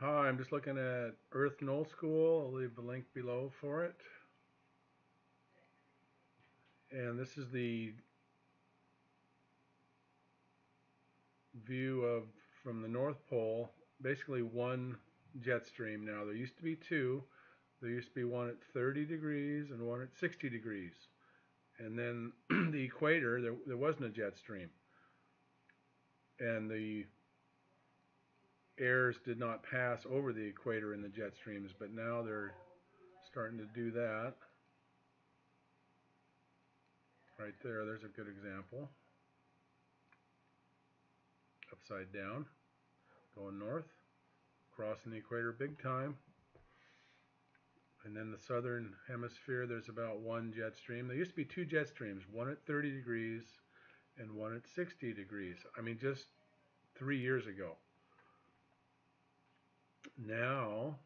Hi, I'm just looking at Earth Null School. I'll leave the link below for it. And this is the view of from the North Pole, basically one jet stream now. There used to be two. There used to be one at 30 degrees and one at 60 degrees. And then the equator, there wasn't a jet stream. And the airs did not pass over the equator in the jet streams, but now they're starting to do that. Right there's a good example. Upside down, going north, crossing the equator big time. And then the southern hemisphere, there's about one jet stream. There used to be two jet streams, one at 30 degrees and one at 60 degrees. I mean, just 3 years ago. Now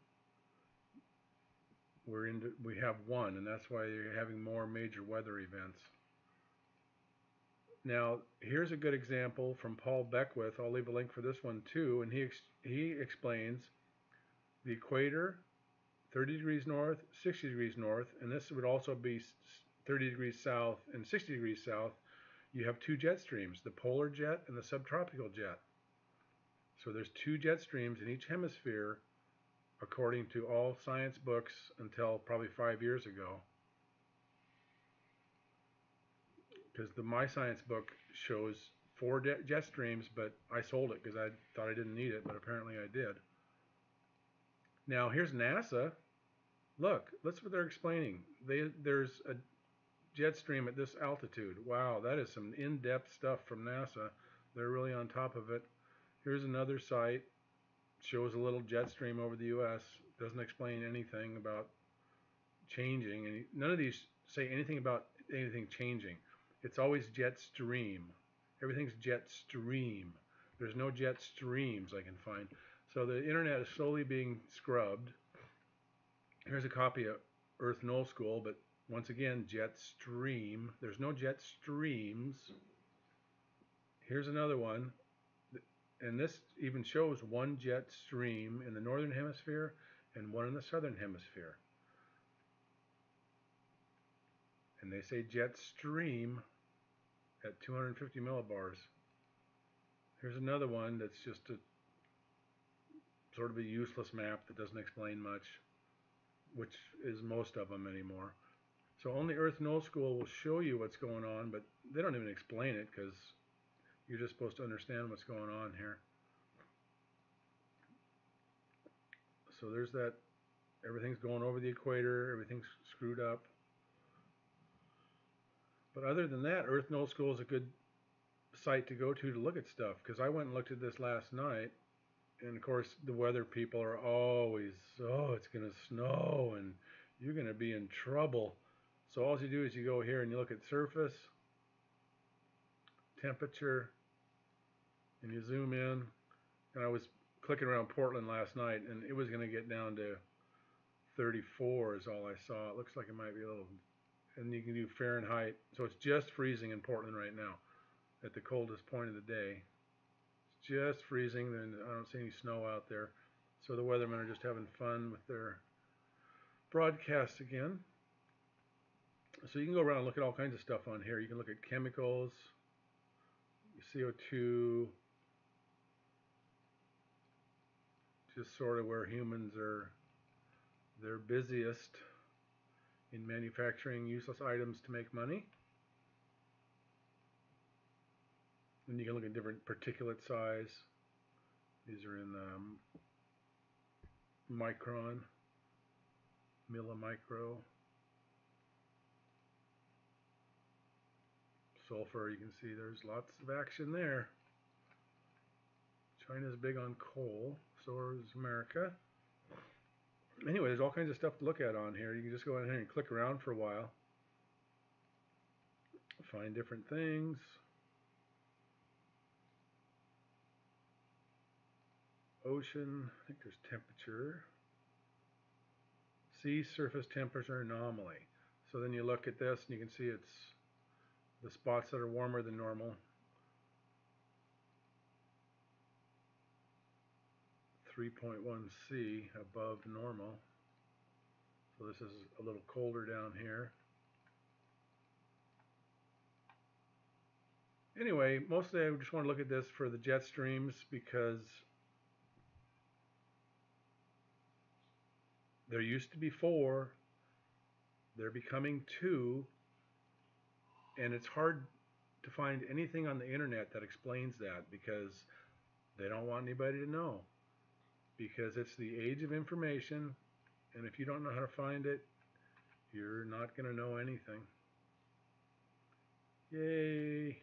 we have one, and that's why you're having more major weather events. Now, here's a good example from Paul Beckwith. I'll leave a link for this one too, and he explains the equator, 30 degrees north, 60 degrees north, and this would also be 30 degrees south and 60 degrees south. You have two jet streams, the polar jet and the subtropical jet. So there's two jet streams in each hemisphere, according to all science books until probably 5 years ago. Because my science book shows four jet streams, but I sold it because I thought I didn't need it, but apparently I did. Now here's NASA. Look, that's what they're explaining. There's a jet stream at this altitude. Wow, that is some in-depth stuff from NASA. They're really on top of it. Here's another site. Shows a little jet stream over the US. Doesn't explain anything about changing. And none of these say anything about anything changing. It's always jet stream. Everything's jet stream. There's no jet streams I can find. So the internet is slowly being scrubbed. Here's a copy of Earth Null School, but once again, jet stream. There's no jet streams. Here's another one, and this even shows one jet stream in the northern hemisphere and one in the southern hemisphere. And they say jet stream at 250 millibars. Here's another one that's just a sort of a useless map that doesn't explain much, which is most of them anymore. So only Earth Null School will show you what's going on, but they don't even explain it because you're just supposed to understand what's going on here. So there's that. Everything's going over the equator. Everything's screwed up. But other than that, Earth Null School is a good site to go to look at stuff, because I went and looked at this last night, and of course the weather people are always, oh, it's going to snow and you're going to be in trouble. So all you do is you go here and you look at surface, temperature, and you zoom in. And I was clicking around Portland last night, and it was going to get down to 34 is all I saw. It looks like it might be a little, and you can do Fahrenheit. So it's just freezing in Portland right now at the coldest point of the day. It's just freezing, and I don't see any snow out there. So the weathermen are just having fun with their broadcasts again. So you can go around and look at all kinds of stuff on here. You can look at chemicals, CO2, just sort of where humans are their busiest in manufacturing useless items to make money. And you can look at different particulate size. These are in micron, millimicro. Sulfur, you can see there's lots of action there. China's big on coal, so is America. Anyway, there's all kinds of stuff to look at on here. You can just go ahead and click around for a while, find different things. Ocean, I think there's temperature. Sea surface temperature anomaly. So then you look at this and you can see it's the spots that are warmer than normal. 3.1C above normal. So this is a little colder down here. Anyway, mostly I just want to look at this for the jet streams because there used to be 4, they're becoming 2, and it's hard to find anything on the internet that explains that because they don't want anybody to know. Because it's the age of information, and if you don't know how to find it, you're not going to know anything. Yay!